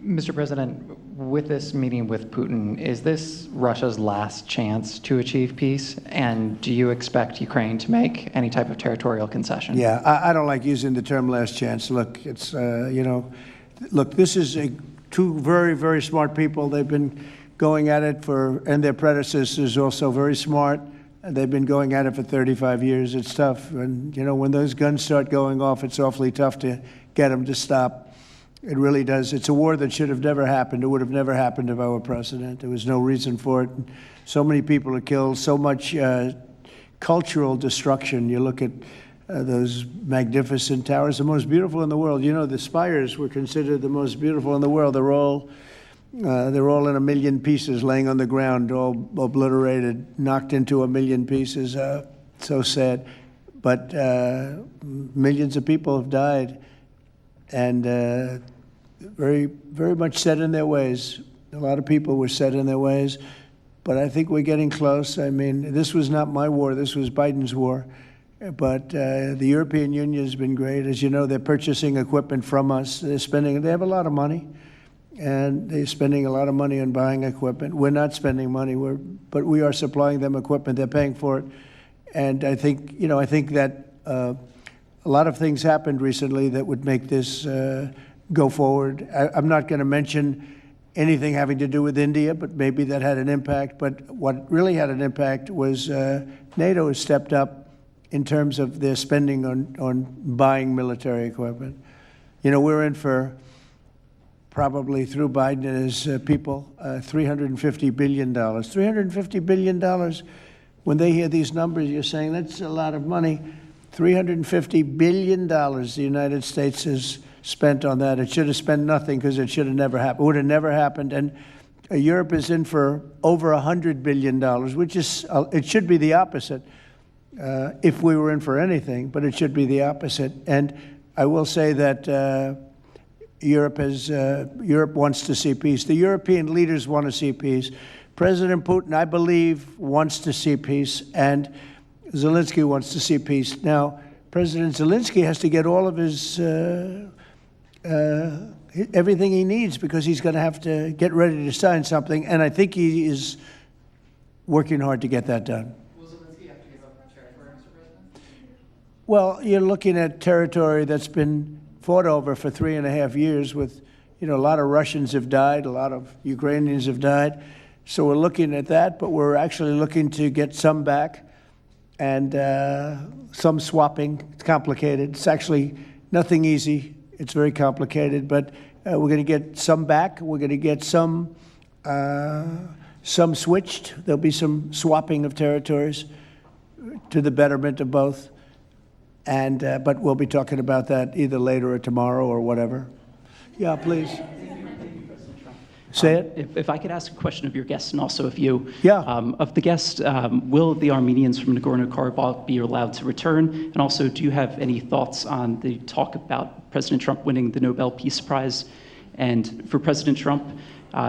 Mr. President, with this meeting with Putin, is this Russia's last chance to achieve peace? And do you expect Ukraine to make any type of territorial concession? Yeah, I don't like using the term last chance. Look, it's, you know, look, this is two very, very smart people. They've been going at it and their predecessors also very smart. They've been going at it for 35 years. It's tough. And, you know, when those guns start going off, it's awfully tough to get them to stop. It really does. It's a war that should have never happened. It would have never happened if I were president. There was no reason for it. So many people are killed, so much cultural destruction. You look at those magnificent towers, the most beautiful in the world. You know, the spires were considered the most beautiful in the world. They're all in a million pieces, laying on the ground, all obliterated, knocked into a million pieces. So sad. But millions of people have died. And very, very much set in their ways. A lot of people were set in their ways, but I think we're getting close. I mean, this was not my war, this was Biden's war. But the European Union has been great. As you know, they're purchasing equipment from us. They have a lot of money, and they're spending a lot of money on buying equipment. We're not spending money, but we are supplying them equipment. They're paying for it. And I think, you know, I think that a lot of things happened recently that would make this go forward. I'm not going to mention anything having to do with India, but maybe that had an impact. But what really had an impact was NATO has stepped up in terms of their spending on buying military equipment. You know, we're in for probably through Biden and his people, $350 billion. $350 billion. When they hear these numbers, you're saying that's a lot of money. $350 billion the United States has spent on that. It should have spent nothing because it should have never happened. It would have never happened. And Europe is in for over $100 billion, which is, it should be the opposite if we were in for anything, but it should be the opposite. And I will say that Europe wants to see peace. The European leaders want to see peace. President Putin, I believe, wants to see peace, and Zelensky wants to see peace. Now, President Zelensky has to get all of his, everything he needs, because he's going to have to get ready to sign something, and I think he is working hard to get that done. Will Zelensky have to give up territory, Mr. President? Well, you're looking at territory that's been fought over for 3.5 years with, you know, a lot of Russians have died, a lot of Ukrainians have died. So we're looking at that, but we're actually looking to get some back. And some swapping. It's complicated. It's actually nothing easy. It's very complicated, but we're going to get some back. We're going to get some switched. There'll be some swapping of territories to the betterment of both. And but we'll be talking about that either later or tomorrow or whatever. Yeah, please. Say it. If I could ask a question of your guests and also of you. Yeah. Of the guests, will the Armenians from Nagorno-Karabakh be allowed to return? And also, do you have any thoughts on the talk about President Trump winning the Nobel Peace Prize? And for President Trump,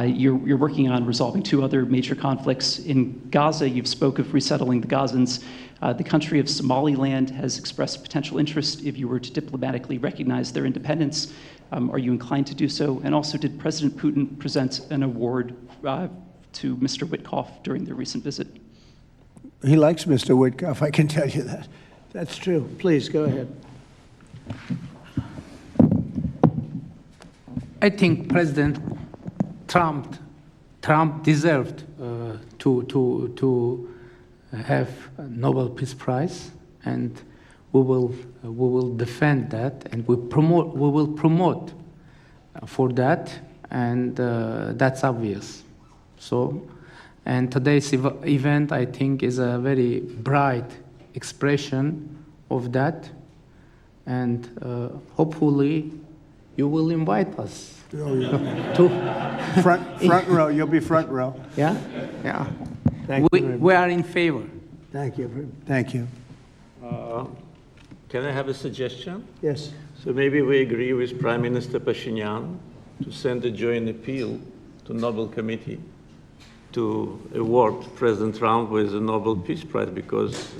you're working on resolving 2 other major conflicts. In Gaza, you've spoke of resettling the Gazans. The country of Somaliland has expressed potential interest if you were to diplomatically recognize their independence. Are you inclined to do so? And also, did President Putin present an award to Mr. Witkoff during their recent visit? He likes Mr. Witkoff, I can tell you that. That's true. Please, go ahead. I think President Trump deserved to have a Nobel Peace Prize, and we will defend that, and we will promote for that, and that's obvious. So, and today's event, I think, is a very bright expression of that, and hopefully you will invite us to front row. You'll be front row. Yeah, yeah. We are in favor. Thank you. Thank you. Can I have a suggestion? Yes. So maybe we agree with Prime Minister Pashinyan to send a joint appeal to Nobel Committee to award President Trump with the Nobel Peace Prize, because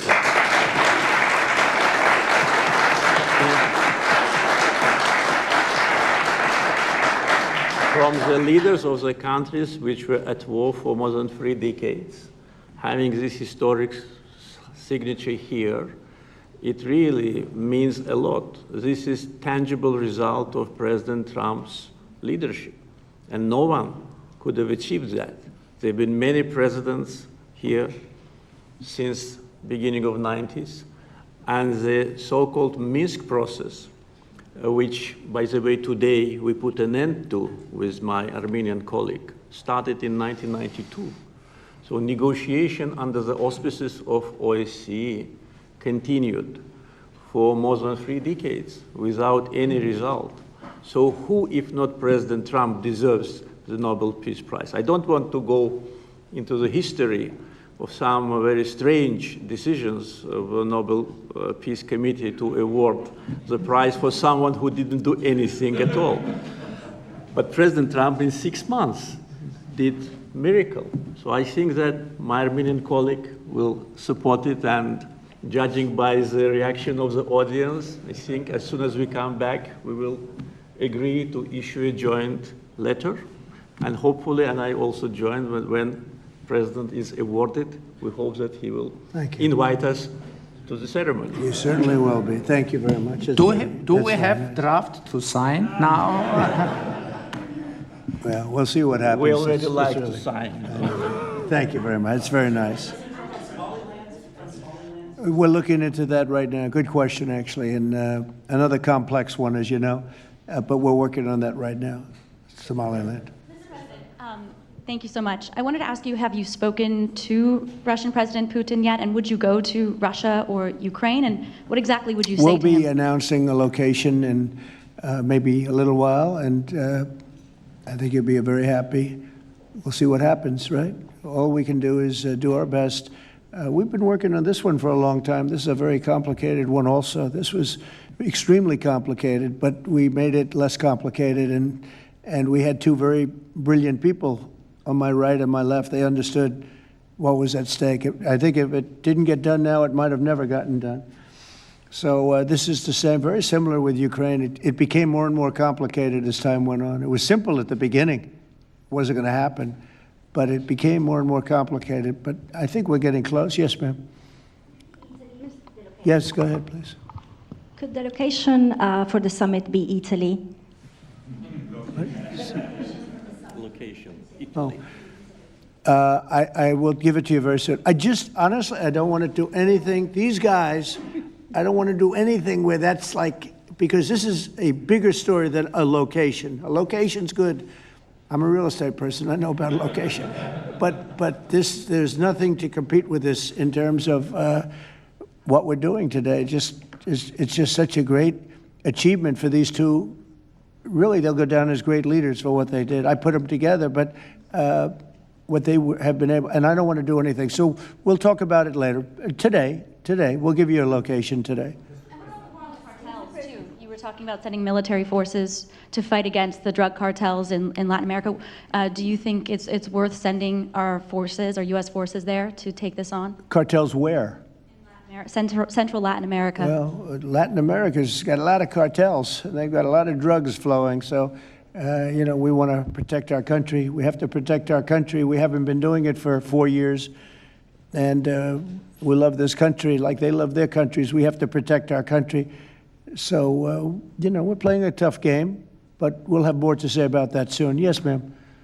from the leaders of the countries which were at war for more than 3 decades. Having this historic signature here, it really means a lot. This is tangible result of President Trump's leadership, and no one could have achieved that. There have been many presidents here since beginning of 90s, and the so-called Minsk process, which, by the way, today we put an end to with my Armenian colleague, started in 1992. So negotiation under the auspices of OSCE continued for more than 3 decades without any result. So who, if not President Trump, deserves the Nobel Peace Prize? I don't want to go into the history of some very strange decisions of the Nobel Peace Committee to award the prize for someone who didn't do anything at all. But President Trump, in 6 months, did miracle. So I think that my Armenian colleague will support it, and judging by the reaction of the audience, I think as soon as we come back, we will agree to issue a joint letter, and hopefully, and I also join when President is awarded, we hope that he will invite us to the ceremony. You certainly will be. Thank you very much. Do we have draft to sign now? Well, we'll see what happens. We already It's like to early. sign. Thank you very much. It's very nice. We're looking into that right now. Good question, actually, and another complex one, as you know, but we're working on that right now. Somaliland. Thank you so much. I wanted to ask you, have you spoken to Russian President Putin yet? And would you go to Russia or Ukraine? And what exactly would you say We'll to him? be announcing a location in maybe a little while, and I think you'll be very happy. We'll see what happens, right? All we can do is do our best. We've been working on this one for a long time. This is a very complicated one also. This was extremely complicated, but we made it less complicated, and we had 2 very brilliant people on my right and my left. They understood what was at stake. I think if it didn't get done now, it might have never gotten done. So this is the same, very similar with Ukraine. It became more and more complicated as time went on. It was simple at the beginning. It wasn't going to happen. But it became more and more complicated. But I think we're getting close. Yes, ma'am. Yes, go ahead, please. Could the location for the summit be Italy? Location, Oh. Italy. I will give it to you very soon. Honestly, I don't want to do anything. These guys, I don't want to do anything where that's like, because this is a bigger story than a location. A location's good. I'm a real estate person. I know about a location. But there's nothing to compete with this in terms of what we're doing today. It's just such a great achievement for these 2. Really, they'll go down as great leaders for what they did. I put them together, but what they have been able, and I don't want to do anything. So we'll talk about it later. Today, we'll give you a location today. Cartels, too. You were talking about sending military forces to fight against the drug cartels in Latin America. Do you think it's worth sending our forces, our U.S. forces there to take this on? Cartels where? Central Latin America. Well, Latin America's got a lot of cartels. They've got a lot of drugs flowing. So, we want to protect our country. We have to protect our country. We haven't been doing it for 4 years. And we love this country like they love their countries. We have to protect our country. So, we're playing a tough game, but we'll have more to say about that soon. Yes, ma'am.